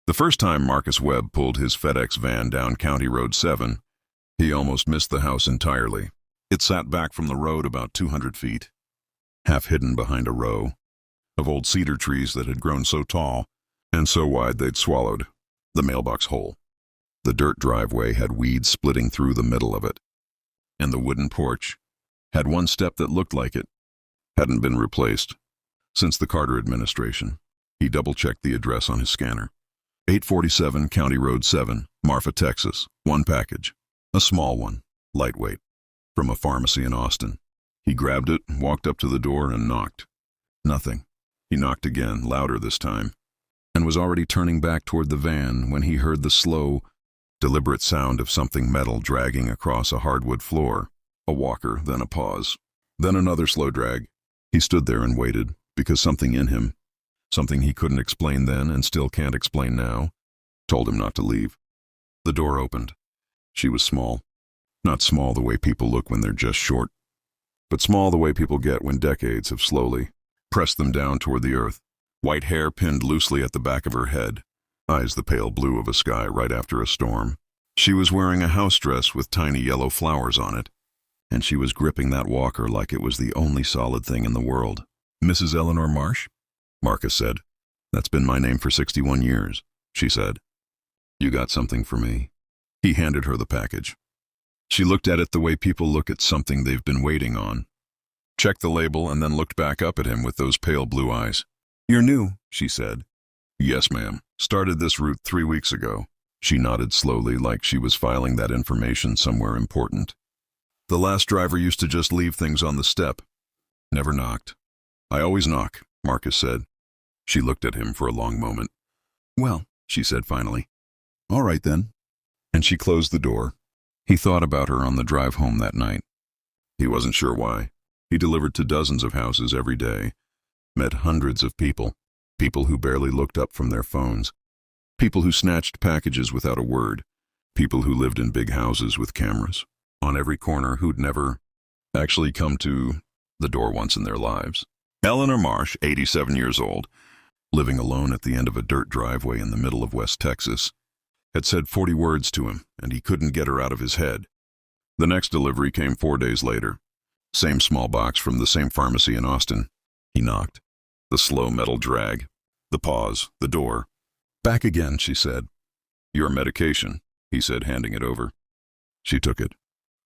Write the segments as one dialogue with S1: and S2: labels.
S1: The first time Marcus Webb pulled his FedEx van down County Road 7, he almost missed the house entirely. It sat back from the road about 200 feet, half hidden behind a row of old cedar trees that had grown so tall and so wide they'd swallowed the mailbox hole. The dirt driveway had weeds splitting through the middle of it, and the wooden porch had one step that looked like it hadn't been replaced since the Carter administration. He double-checked the address on his scanner. 847 County Road 7, Marfa, Texas. One package. A small one, lightweight, from a pharmacy in Austin. He grabbed it, walked up to the door, and knocked. Nothing. He knocked again, louder this time, and was already turning back toward the van when he heard the slow, deliberate sound of something metal dragging across a hardwood floor. A walker, then a pause, then another slow drag. He stood there and waited, because something in him, something he couldn't explain then and still can't explain now, told him not to leave. The door opened. She was small. Not small the way people look when they're just short, but small the way people get when decades have slowly pressed them down toward the earth. White hair pinned loosely at the back of her head, eyes the pale blue of a sky right after a storm. She was wearing a house dress with tiny yellow flowers on it, and she was gripping that walker like it was the only solid thing in the world. "Mrs. Eleanor Marsh?" Marcus said. "That's been my name for 61 years, she said. "You got something for me?" He handed her the package. She looked at it the way people look at something they've been waiting on, checked the label, and then looked back up at him with those pale blue eyes. "You're new," she said. "Yes, ma'am. Started this route 3 weeks ago." She nodded slowly, like she was filing that information somewhere important. "The last driver used to just leave things on the step. Never knocked." "I always knock," Marcus said. She looked at him for a long moment. "Well," she said finally. "All right then." And she closed the door. He thought about her on the drive home that night. He wasn't sure why. He delivered to dozens of houses every day, met hundreds of people, people who barely looked up from their phones, people who snatched packages without a word, people who lived in big houses with cameras on every corner who'd never actually come to the door once in their lives. Eleanor Marsh, 87 years old, living alone at the end of a dirt driveway in the middle of West Texas, had said 40 words to him, and he couldn't get her out of his head. The next delivery came 4 days later. Same small box from the same pharmacy in Austin. He knocked. The slow metal drag. The pause. The door. "Back again," she said. "Your medication," he said, handing it over. She took it.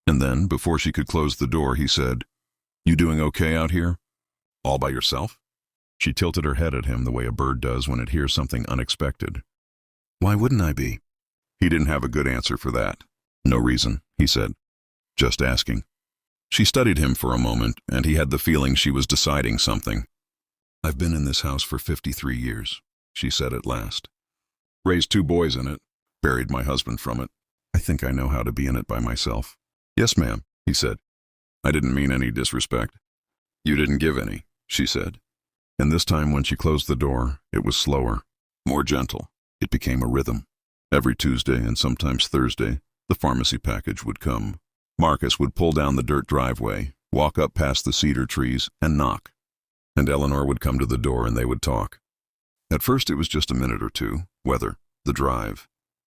S1: And then, before she could close the door, he said, "You doing okay out here? All by yourself?" She tilted her head at him the way a bird does when it hears something unexpected. "Why wouldn't I be?" He didn't have a good answer for that. "No reason," he said. "Just asking." She studied him for a moment, and he had the feeling she was deciding something. "I've been in this house for 53 years, she said at last. "Raised 2 boys in it, buried my husband from it. I think I know how to be in it by myself." "Yes, ma'am," he said. "I didn't mean any disrespect." "You didn't give any," she said. And this time when she closed the door, it was slower, more gentle. It became a rhythm. Every Tuesday and sometimes Thursday, the pharmacy package would come. Marcus would pull down the dirt driveway, walk up past the cedar trees, and knock. And Eleanor would come to the door and they would talk. At first it was just a minute or two. Weather, the drive,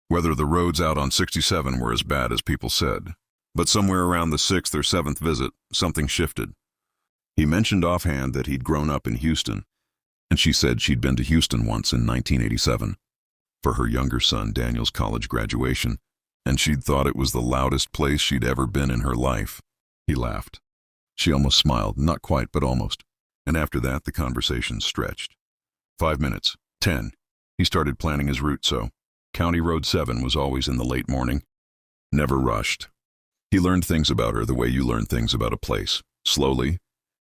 S1: whether the roads out on 67 were as bad as people said. But somewhere around the 6th or 7th visit, something shifted. He mentioned offhand that he'd grown up in Houston, and she said she'd been to Houston once in 1987 for her younger son Daniel's college graduation, and she'd thought it was the loudest place she'd ever been in her life. He laughed. She almost smiled, not quite, but almost. And after that, the conversation stretched. 5 minutes, 10. He started planning his route, so County Road 7 was always in the late morning. Never rushed. He learned things about her the way you learn things about a place, slowly,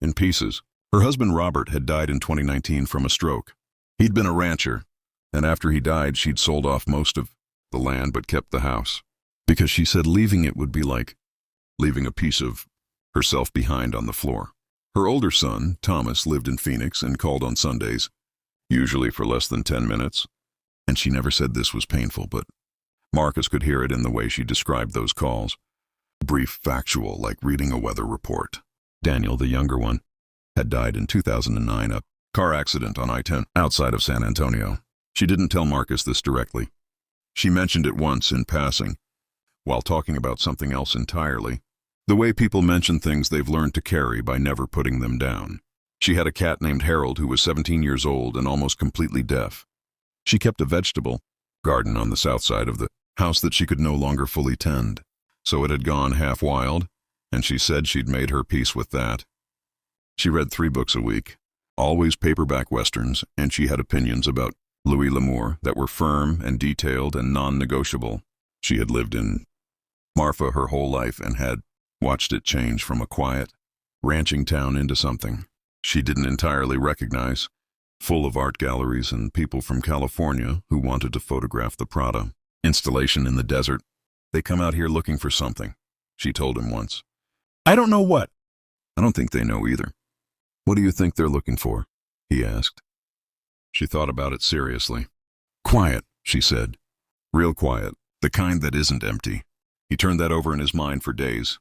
S1: in pieces. Her husband Robert had died in 2019 from a stroke. He'd been a rancher, and after he died, she'd sold off most of the land but kept the house, because she said leaving it would be like leaving a piece of herself behind on the floor. Her older son, Thomas, lived in Phoenix and called on Sundays, usually for less than 10 minutes, and she never said this was painful, but Marcus could hear it in the way she described those calls. Brief, factual, like reading a weather report. Daniel, the younger one, had died in 2009, a car accident on I-10 outside of San Antonio. She didn't tell Marcus this directly. She mentioned it once in passing, while talking about something else entirely. The way people mention things they've learned to carry by never putting them down. She had a cat named Harold who was 17 years old and almost completely deaf. She kept a vegetable garden on the south side of the house that she could no longer fully tend. So it had gone half wild, and she said she'd made her peace with that. She read 3 books a week, always paperback westerns, and she had opinions about Louis L'Amour that were firm and detailed and non-negotiable. She had lived in Marfa her whole life and had watched it change from a quiet, ranching town into something she didn't entirely recognize, full of art galleries and people from California who wanted to photograph the Prada installation in the desert. They come out here looking for something, she told him once. I don't know what. I don't think they know either. What do you think they're looking for? He asked. She thought about it seriously. Quiet, she said. Real quiet, the kind that isn't empty. He turned that over in his mind for days.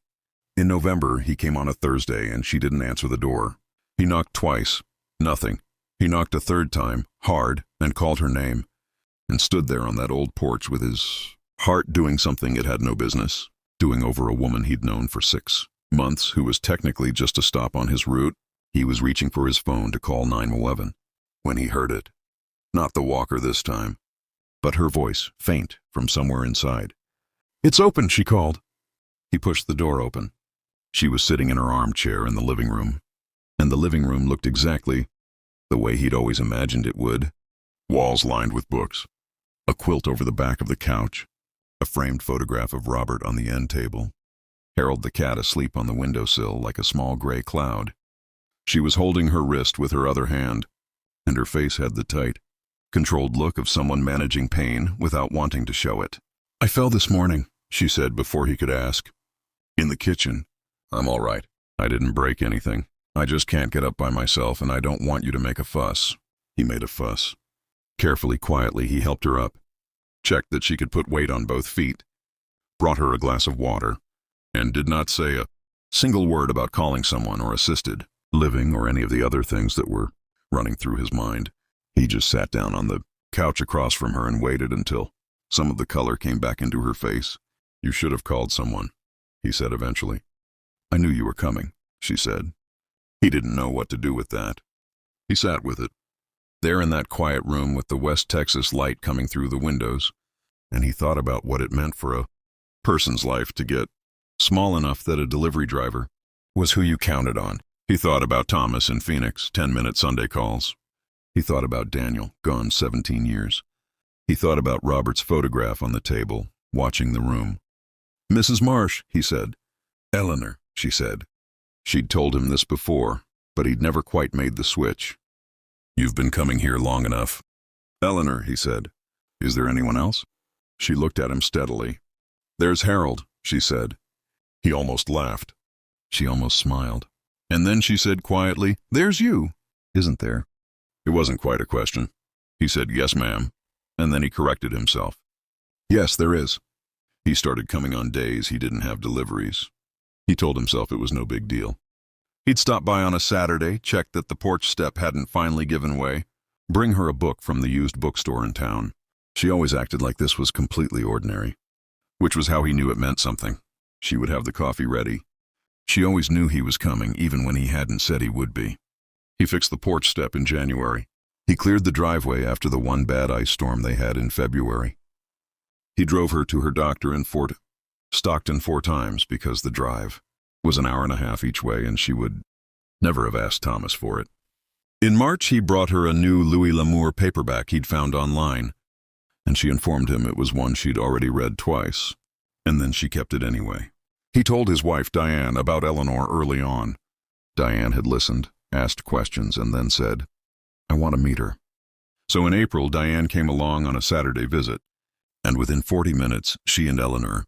S1: In November, he came on a Thursday and she didn't answer the door. He knocked twice. Nothing. He knocked a third time, hard, and called her name, and stood there on that old porch with his heart doing something it had no business, doing over a woman he'd known for 6 months who was technically just a stop on his route. He was reaching for his phone to call 911 when he heard it. Not the walker this time, but her voice, faint from somewhere inside. It's open, she called. He pushed the door open. She was sitting in her armchair in the living room, and the living room looked exactly the way he'd always imagined it would. Walls lined with books, a quilt over the back of the couch, a framed photograph of Robert on the end table, Harold the cat asleep on the windowsill like a small gray cloud. She was holding her wrist with her other hand, and her face had the tight, controlled look of someone managing pain without wanting to show it. I fell this morning, she said before he could ask. In the kitchen. I'm all right. I didn't break anything. I just can't get up by myself, and I don't want you to make a fuss. He made a fuss. Carefully, quietly, he helped her up, checked that she could put weight on both feet, brought her a glass of water, and did not say a single word about calling someone or assisted living or any of the other things that were running through his mind. He just sat down on the couch across from her and waited until some of the color came back into her face. You should have called someone, he said eventually. I knew you were coming, she said. He didn't know what to do with that. He sat with it, there in that quiet room with the West Texas light coming through the windows, and he thought about what it meant for a person's life to get small enough that a delivery driver was who you counted on. He thought about Thomas in Phoenix, 10-minute Sunday calls. He thought about Daniel, gone 17 years. He thought about Robert's photograph on the table, watching the room. Mrs. Marsh, he said. Eleanor, she said. She'd told him this before, but he'd never quite made the switch. You've been coming here long enough. Eleanor, he said. Is there anyone else? She looked at him steadily. There's Harold, she said. He almost laughed. She almost smiled. And then she said quietly, there's you, isn't there? It wasn't quite a question. He said, yes, ma'am. And then he corrected himself. Yes, there is. He started coming on days he didn't have deliveries. He told himself it was no big deal. He'd stop by on a Saturday, check that the porch step hadn't finally given way, bring her a book from the used bookstore in town. She always acted like this was completely ordinary, which was how he knew it meant something. She would have the coffee ready. She always knew he was coming, even when he hadn't said he would be. He fixed the porch step in January. He cleared the driveway after the one bad ice storm they had in February. He drove her to her doctor in Fort Stockton 4 times because the drive was an hour and a half each way and she would never have asked Thomas for it. In March, he brought her a new Louis L'Amour paperback he'd found online, and she informed him it was one she'd already read twice, and then she kept it anyway. He told his wife, Diane, about Eleanor early on. Diane had listened, asked questions, and then said, I want to meet her. So in April, Diane came along on a Saturday visit, and within 40 minutes, she and Eleanor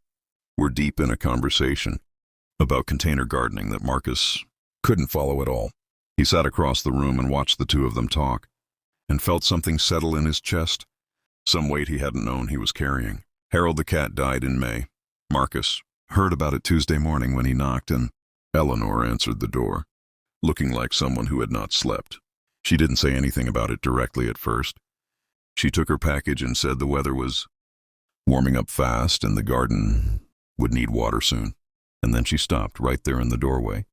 S1: were deep in a conversation about container gardening that Marcus couldn't follow at all. He sat across the room and watched the two of them talk, and felt something settle in his chest, some weight he hadn't known he was carrying. Harold the cat died in May. Marcus heard about it Tuesday morning when he knocked, and Eleanor answered the door, looking like someone who had not slept. She didn't say anything about it directly at first. She took her package and said the weather was warming up fast and the garden would need water soon. And then she stopped right there in the doorway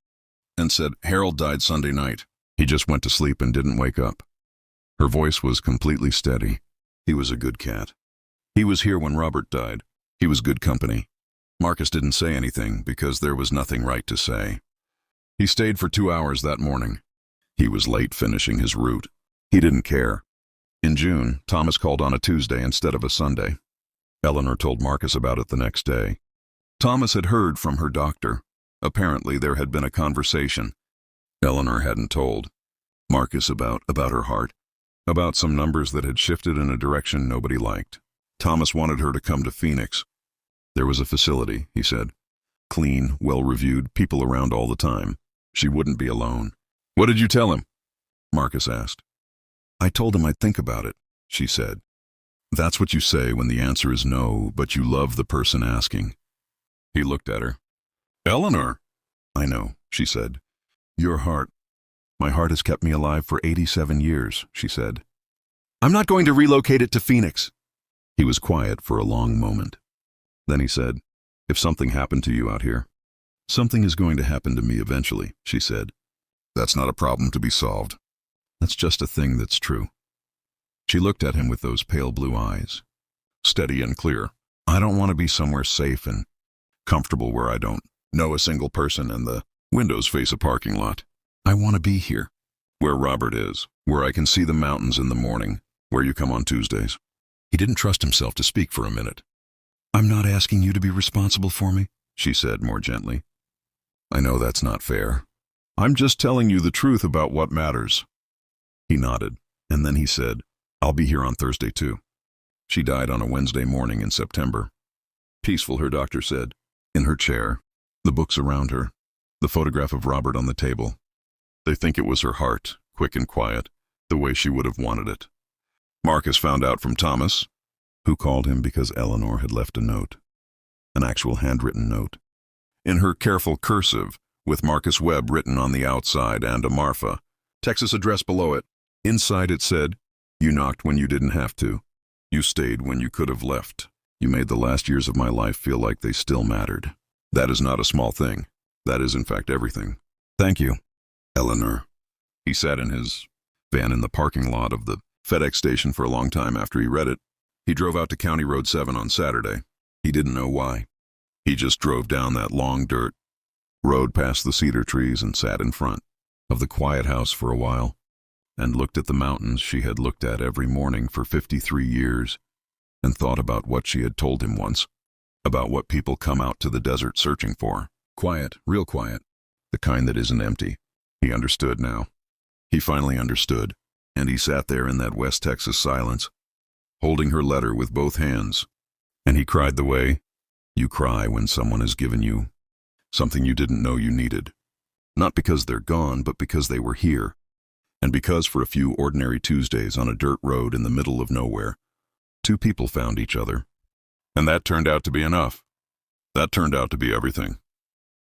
S1: and said, "Harold died Sunday night. He just went to sleep and didn't wake up." Her voice was completely steady. He was a good cat. He was here when Robert died. He was good company. Marcus didn't say anything because there was nothing right to say. He stayed for 2 hours that morning. He was late finishing his route. He didn't care. In June, Thomas called on a Tuesday instead of a Sunday. Eleanor told Marcus about it the next day. Thomas had heard from her doctor. Apparently there had been a conversation. Eleanor hadn't told Marcus about her heart, about some numbers that had shifted in a direction nobody liked. Thomas wanted her to come to Phoenix. There was a facility, he said. Clean, well-reviewed, people around all the time. She wouldn't be alone. "What did you tell him?" Marcus asked. "I told him I'd think about it," she said. "That's what you say when the answer is no, but you love the person asking." He looked at her. "Eleanor." "I know," she said. "Your heart. My heart has kept me alive for 87 years, she said. "I'm not going to relocate it to Phoenix." He was quiet for a long moment. Then he said, "If something happened to you out here." "Something is going to happen to me eventually," she said. "That's not a problem to be solved. That's just a thing that's true." She looked at him with those pale blue eyes, steady and clear. "I don't want to be somewhere safe and comfortable where I don't know a single person and the windows face a parking lot. I want to be here, where Robert is, where I can see the mountains in the morning, where you come on Tuesdays." He didn't trust himself to speak for a minute. "I'm not asking you to be responsible for me," she said more gently. "I know that's not fair. I'm just telling you the truth about what matters." He nodded, and then he said, "I'll be here on Thursday too." She died on a Wednesday morning in September. Peaceful, her doctor said. In her chair, the books around her, the photograph of Robert on the table. They think it was her heart, quick and quiet, the way she would have wanted it. Marcus found out from Thomas, who called him because Eleanor had left a note, an actual handwritten note, in her careful cursive, with Marcus Webb written on the outside and a Marfa, Texas address below it. Inside it said, "You knocked when you didn't have to. You stayed when you could have left. You made the last years of my life feel like they still mattered. That is not a small thing. That is, in fact, everything. Thank you, Eleanor." He sat in his van in the parking lot of the FedEx station for a long time after he read it. He drove out to County Road 7 on Saturday. He didn't know why. He just drove down that long dirt road past the cedar trees and sat in front of the quiet house for a while and looked at the mountains she had looked at every morning for 53 years and thought about what she had told him once, about what people come out to the desert searching for. Quiet, real quiet, the kind that isn't empty. He understood now. He finally understood, and he sat there in that West Texas silence, holding her letter with both hands, and he cried the way you cry when someone has given you something you didn't know you needed. Not because they're gone, but because they were here, and because for a few ordinary Tuesdays on a dirt road in the middle of nowhere, two people found each other. And that turned out to be enough. That turned out to be everything.